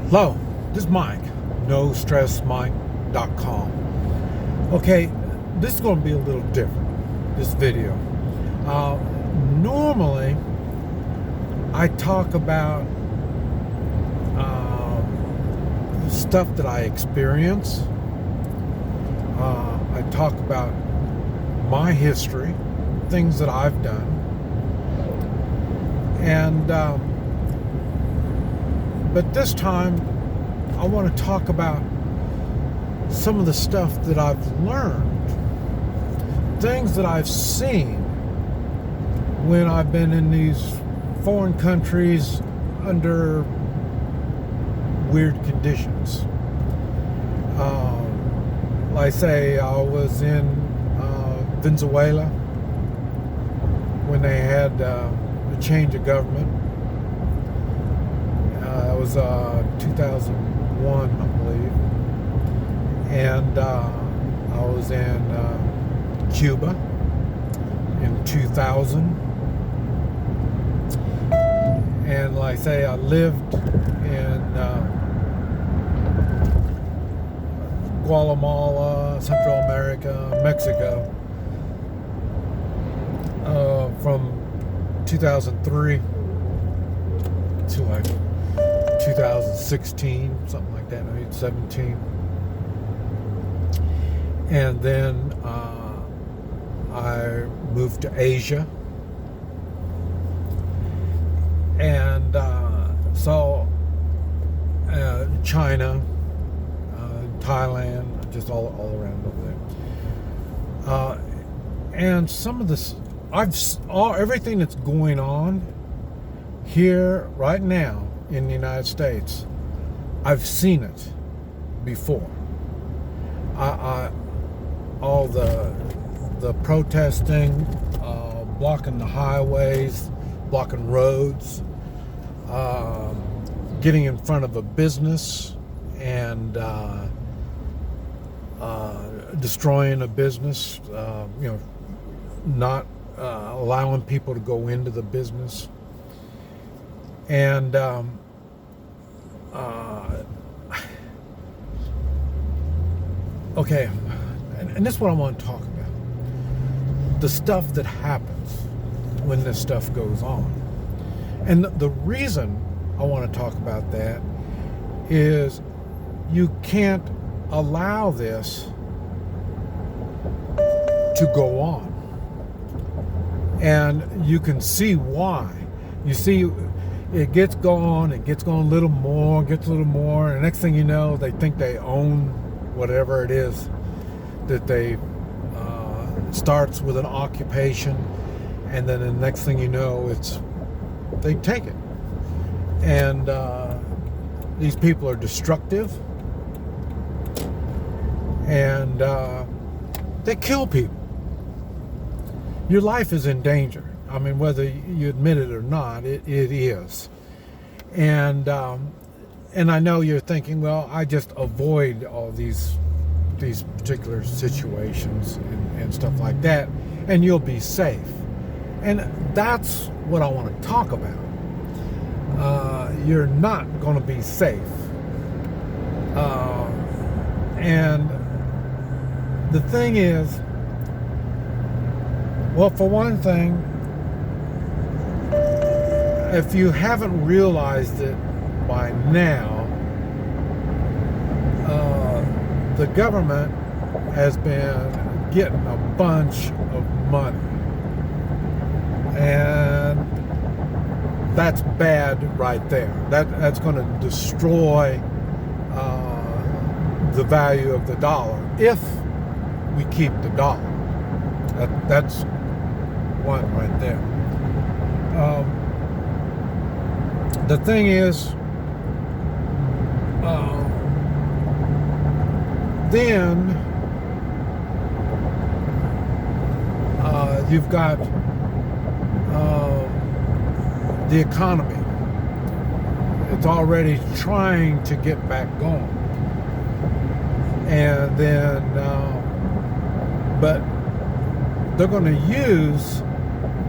Hello, this is Mike, NoStressMike.com. Okay, this is going to be a little different, this video. Normally, I talk about stuff that I experience. I talk about my history, things that I've done. And but this time, I want to talk about some of the stuff that I've learned, things that I've seen when I've been in these foreign countries under weird conditions. Like say, I was in Venezuela when they had a change of government. It was 2001, I believe. And I was in Cuba in 2000. And like I say, I lived in Guatemala, Central America, Mexico from 2003 to like 2016, something like that, maybe 17. And then I moved to Asia. And so China, Thailand, just all around over there. And some of this, everything that's going on here right now in the United States, I've seen it before. All the protesting, blocking the highways, blocking roads, getting in front of a business and destroying a business, not allowing people to go into the business. And okay, and this is what I want to talk about. The stuff that happens when this stuff goes on. And the reason I want to talk about that is you can't allow this to go on. And you can see why. You see, it gets going a little more, and the next thing you know, they think they own whatever it is that they starts with an occupation, and then the next thing you know, they take it. And these people are destructive, and they kill people. Your life is in danger. I mean, whether you admit it or not, it is. And I know you're thinking, well, I just avoid all these particular situations and stuff like that, and you'll be safe. And that's what I want to talk about. You're not going to be safe. And the thing is, well, for one thing, if you haven't realized it by now, the government has been getting a bunch of money. And that's bad right there. That's going to destroy the value of the dollar if we keep the dollar. That's one right there. The thing is, then you've got the economy. It's already trying to get back going. And then, but they're going to use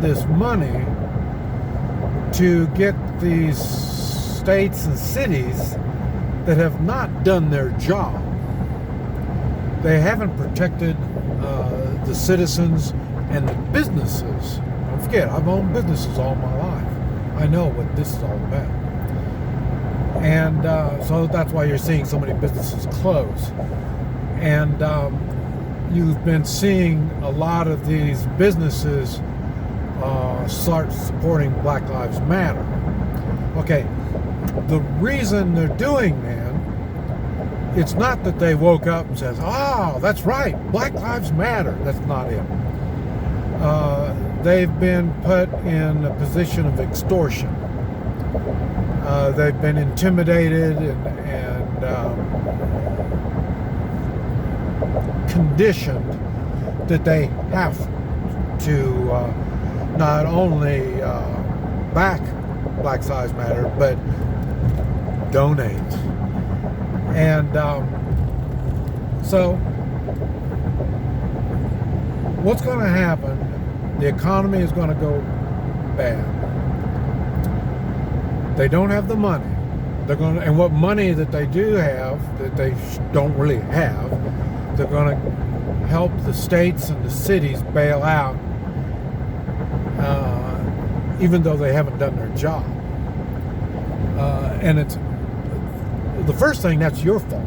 this money to get these states and cities that have not done their job. They haven't protected the citizens and the businesses. Don't forget, I've owned businesses all my life. I know what this is all about. And so that's why you're seeing so many businesses close. And you've been seeing a lot of these businesses start supporting Black Lives Matter. Okay, the reason they're doing that, it's not that they woke up and says, "Oh, that's right, Black Lives Matter." That's not it. They've been put in a position of extortion. They've been intimidated and conditioned that they have to not only back Black Lives Matter, but donate. And so what's going to happen? The economy is going to go bad. They don't have the money. They're going to, and what money that they do have, that they don't really have, they're going to help the states and the cities bail out, even though they haven't done their job. And it's the first thing, that's your fault.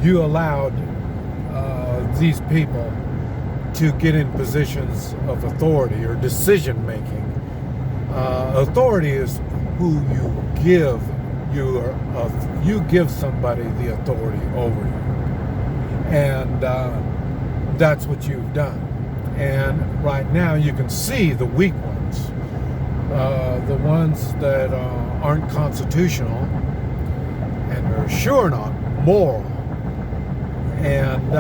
You allowed these people to get in positions of authority or decision making. Authority is who you give. You give somebody the authority over you, and that's what you've done. And right now, you can see the weak ones, the ones that aren't constitutional, and are sure not moral. And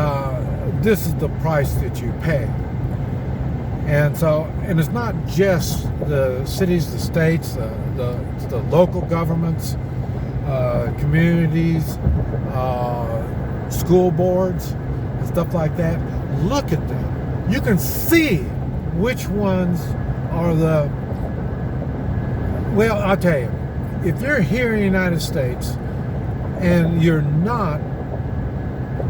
this is the price that you pay. And so, and it's not just the cities, the states, the local governments, communities, school boards, and stuff like that. Look at them. You can see which ones are the, well, I'll tell you, if you're here in the United States and you're not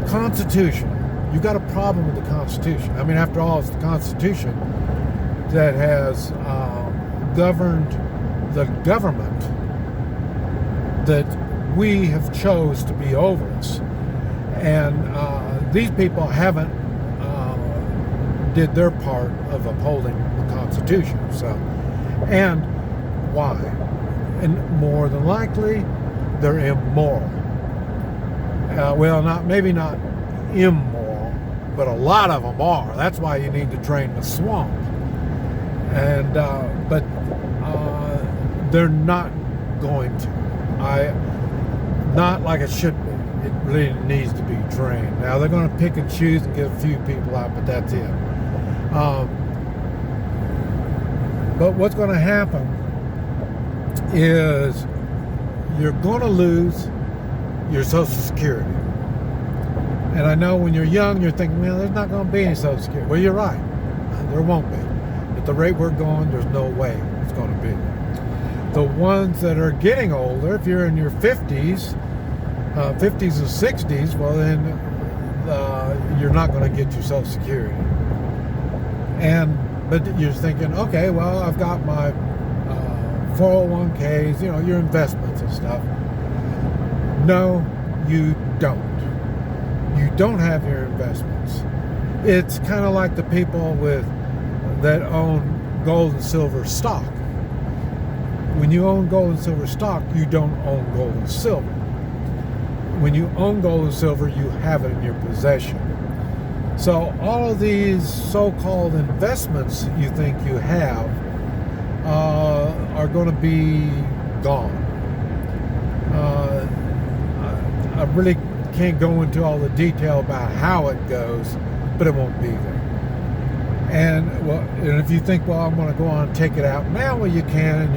constitutional, you got a problem with the Constitution. I mean, after all, it's the Constitution that has governed the government that we have chose to be over us. And these people haven't did their part of upholding the Constitution. So, and why? And more than likely, they're immoral. Well, maybe not immoral, but a lot of them are. That's why you need to drain the swamp. And but they're not going to. Not like it should be. It really needs to be drained. Now they're going to pick and choose and get a few people out, but that's it. But what's going to happen is you're going to lose your Social Security. And I know when you're young, you're thinking, well, there's not going to be any Social Security. Well, you're right. There won't be. At the rate we're going, there's no way it's going to be. The ones that are getting older, if you're in your 50s or 60s, well, then you're not going to get your Social Security. But you're thinking, okay, well, I've got my 401ks, your investments and stuff. No, you don't. You don't have your investments. It's kind of like the people that own gold and silver stock. When you own gold and silver stock, you don't own gold and silver. When you own gold and silver, you have it in your possession. So all of these so-called investments you think you have are going to be gone. I really can't go into all the detail about how it goes, but it won't be there. And if you think, well, I'm going to go on and take it out now, well, you can,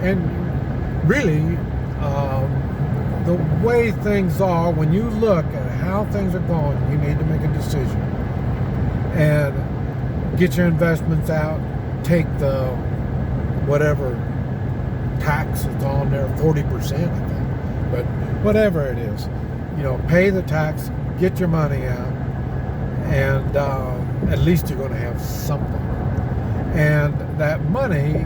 and really, the way things are, when you look at how things are going, you need to make a decision and get your investments out. Take the whatever tax is on there, 40%, I think. but whatever it is, pay the tax, get your money out, and at least you're going to have something. And that money,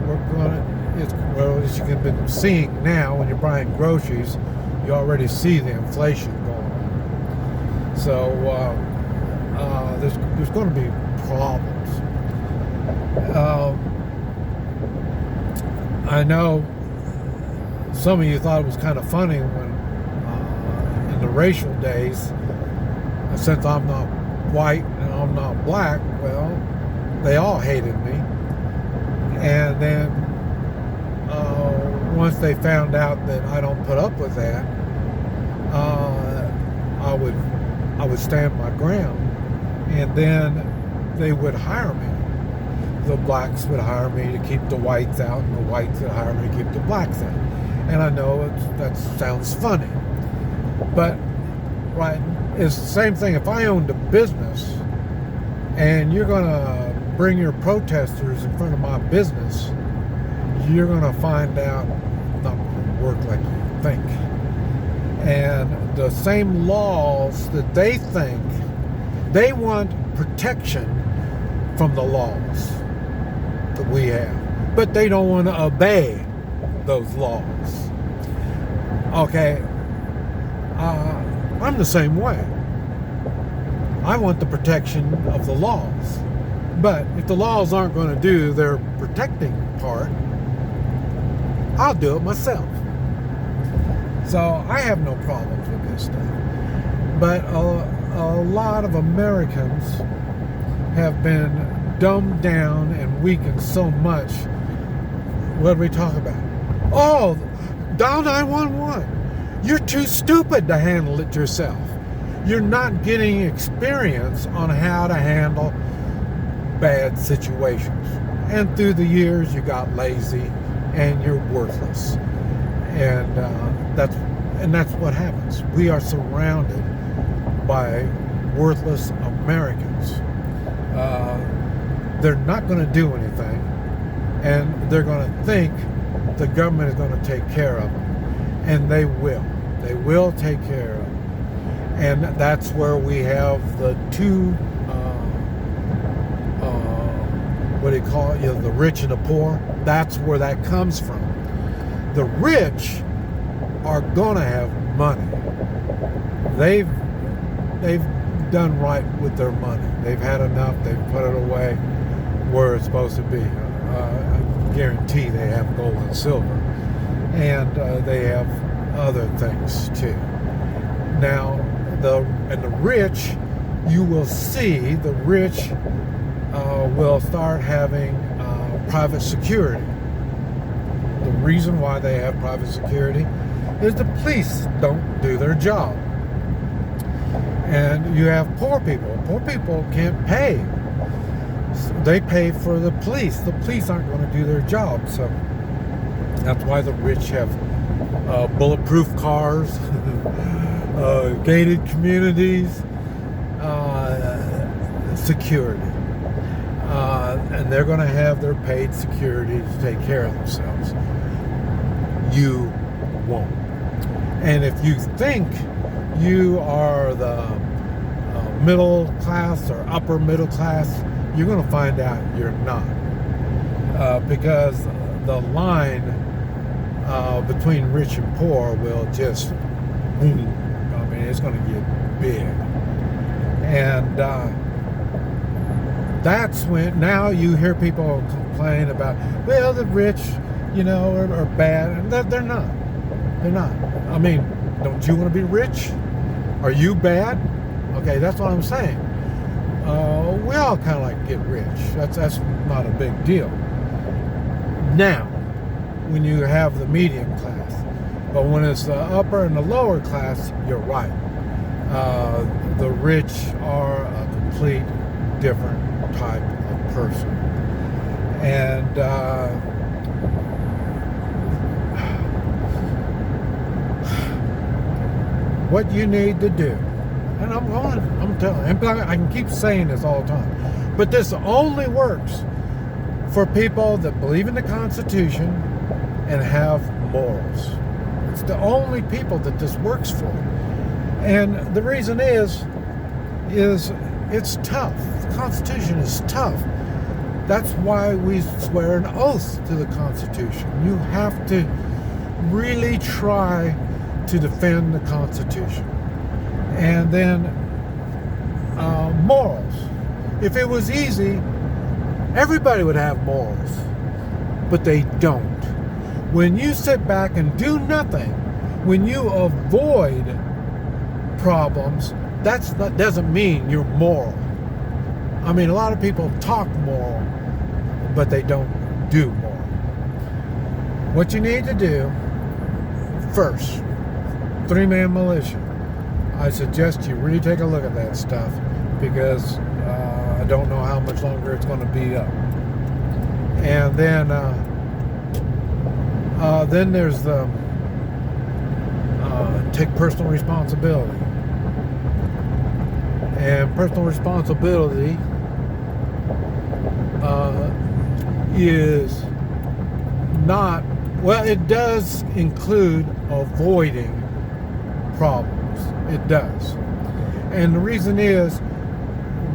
as you can be seeing now when you're buying groceries, you already see the inflation going on. So there's going to be problems. I know some of you thought it was kind of funny when in the racial days, since I'm not white and I'm not black, well, they all hated me. And then once they found out that I don't put up with that, I would stand my ground, and then they would hire me. The blacks would hire me to keep the whites out, and the whites would hire me to keep the blacks out. And I know that sounds funny, but right, it's the same thing. If I owned a business and you're going to bring your protesters in front of my business, you're going to find out it's not going to work like you think. And the same laws that they think, they want protection from the laws that we have, but they don't want to obey those laws. Okay, I'm the same way. I want the protection of the laws, but if the laws aren't going to do their protecting part, I'll do it myself. So I have no problems with this stuff. But a lot of Americans have been dumbed down and weakened so much. What do we talk about? Oh, dial 911. You're too stupid to handle it yourself. You're not getting experience on how to handle bad situations. And through the years, you got lazy and you're worthless. And that's what happens. We are surrounded by worthless Americans. They're not going to do anything, and they're going to think the government is going to take care of them. And they will. They will take care of them. And that's where we have the two, what do you call it? The rich and the poor. That's where that comes from. The rich are going to have money. They've done right with their money. They've had enough. They've put it away where it's supposed to be. I guarantee they have gold and silver. And they have other things too. Now, the rich, you will see the rich will start having private security. The reason why they have private security is the police don't do their job. And you have poor people. Poor people can't pay. They pay for the police. The police aren't going to do their job. So that's why the rich have bulletproof cars, gated communities, security. And they're going to have their paid security to take care of themselves. You won't. And if you think you are the middle class or upper middle class, you're going to find out you're not. Because the line between rich and poor will just boom. I mean, it's going to get big. And that's when now you hear people complain about, well, the rich, are bad. And they're not. They're not. I mean, don't you want to be rich? Are you bad? Okay, that's what I'm saying. We all kind of like get rich. That's not a big deal. Now, when you have the medium class, but when it's the upper and the lower class, you're right. The rich are a complete different type of person. And what you need to do, and I'm telling you, I can keep saying this all the time, but this only works for people that believe in the Constitution and have morals. It's the only people that this works for. And the reason is it's tough. The Constitution is tough. That's why we swear an oath to the Constitution. You have to really try to defend the Constitution. And then morals. If it was easy, everybody would have morals. But they don't. When you sit back and do nothing, when you avoid problems, that doesn't mean you're moral. I mean, a lot of people talk moral, but they don't do moral. What you need to do, first, three-man militia. I suggest you really take a look at that stuff, because I don't know how much longer it's going to be up. And then there's the take personal responsibility. And personal responsibility is not, well, it does include avoiding problems. It does. And the reason is,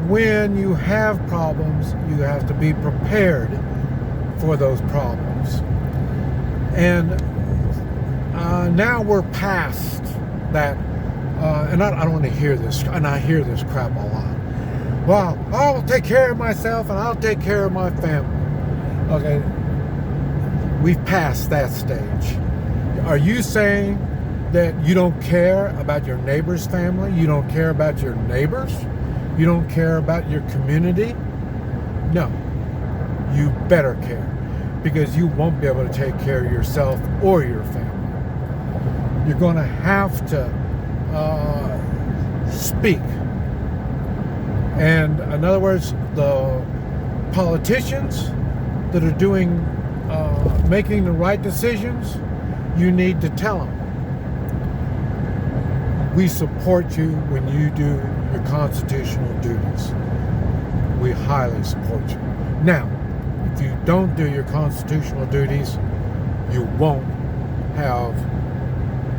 when you have problems, you have to be prepared for those problems. And now we're past that. And I don't want to hear this, and I hear this crap a lot. Well, I'll take care of myself and I'll take care of my family. Okay, we've passed that stage. Are you saying that you don't care about your neighbor's family? You don't care about your neighbors? You don't care about your community? No, you better care, because you won't be able to take care of yourself or your family. You're going to have to speak. And in other words, the politicians that are doing, making the right decisions, you need to tell them, we support you when you do your constitutional duties. We highly support you. Now, if you don't do your constitutional duties, you won't have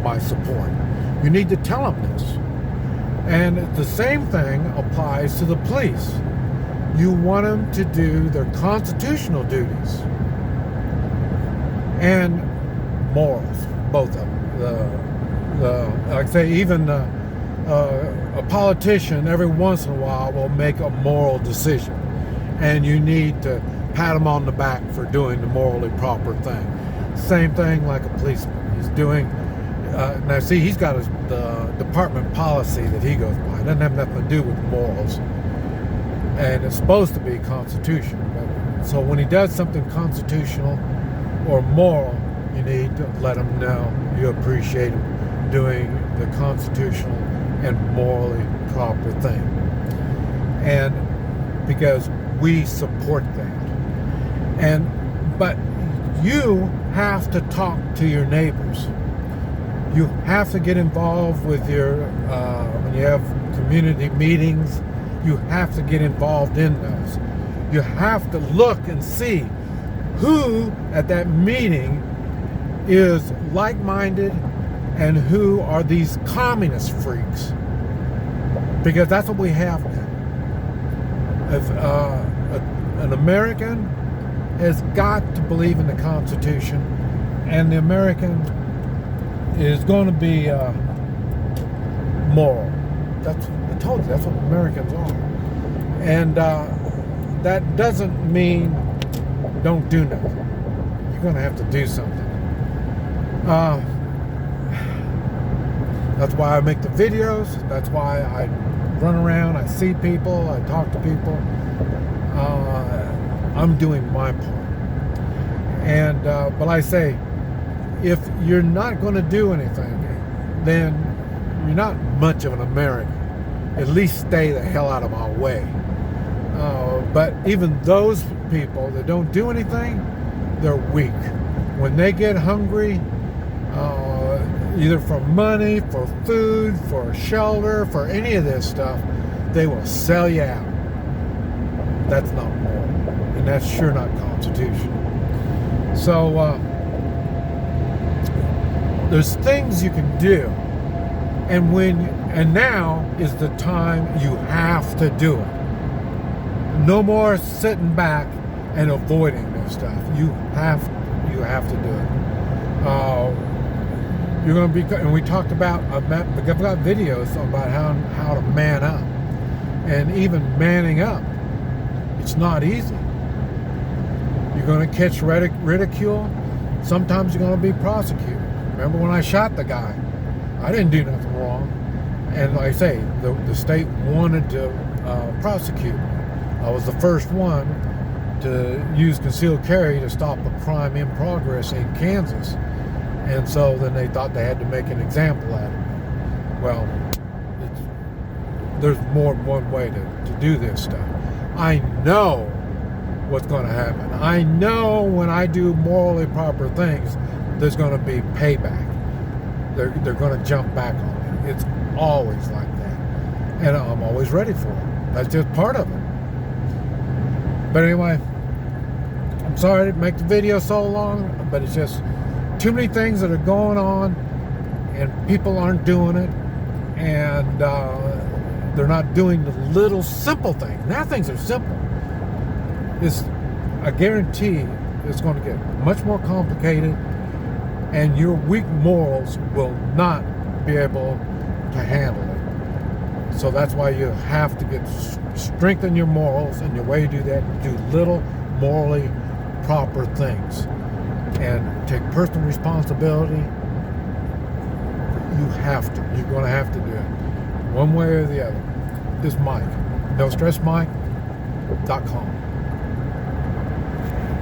my support. You need to tell them this. And the same thing applies to the police. You want them to do their constitutional duties and morals, both of them. Like I say, even a politician every once in a while will make a moral decision, and you need to pat him on the back for doing the morally proper thing. Same thing like a policeman. He's doing. Now, see, he's got the department policy that he goes by. It doesn't have nothing to do with morals. And it's supposed to be constitutional. So when he does something constitutional or moral, you need to let him know you appreciate him doing the constitutional and morally proper thing. And because we support that. But you have to talk to your neighbors. You have to get involved with your, when you have community meetings, you have to get involved in those. You have to look and see who at that meeting is like-minded and who are these communist freaks. Because that's what we have now. If, an American has got to believe in the Constitution, and the American is going to be moral. I told you, that's what Americans are. And that doesn't mean don't do nothing. You're going to have to do something. That's why I make the videos. That's why I run around. I see people. I talk to people. I'm doing my part. And but I say, if you're not going to do anything, then you're not much of an American. At least stay the hell out of my way. But even those people that don't do anything, they're weak. When they get hungry, either for money, for food, for shelter, for any of this stuff, they will sell you out. That's not moral, and that's sure not constitutional. So There's things you can do, and now is the time you have to do it. No more sitting back and avoiding this stuff. You have to do it. You're going to be, and we talked about, I've got videos about how to man up, and even manning up, it's not easy. You're going to catch ridicule. Sometimes you're going to be prosecuted. Remember when I shot the guy? I didn't do nothing wrong. And like I say, the state wanted to prosecute me. I was the first one to use concealed carry to stop a crime in progress in Kansas. And so then they thought they had to make an example out of me. Well, there's more than one way to do this stuff. I know what's going to happen. I know when I do morally proper things, there's going to be payback. They're going to jump back on me. It's always like that. And I'm always ready for it. That's just part of it. But anyway, I'm sorry to make the video so long, but it's just too many things that are going on, and people aren't doing it, and they're not doing the little simple things. Now things are simple. I guarantee it's going to get much more complicated, and your weak morals will not be able to handle it. So that's why you have to strengthen your morals, and your way to do that, do little morally proper things and take personal responsibility. You're going to have to do it one way or the other. This is Mike, NoStressMike.com.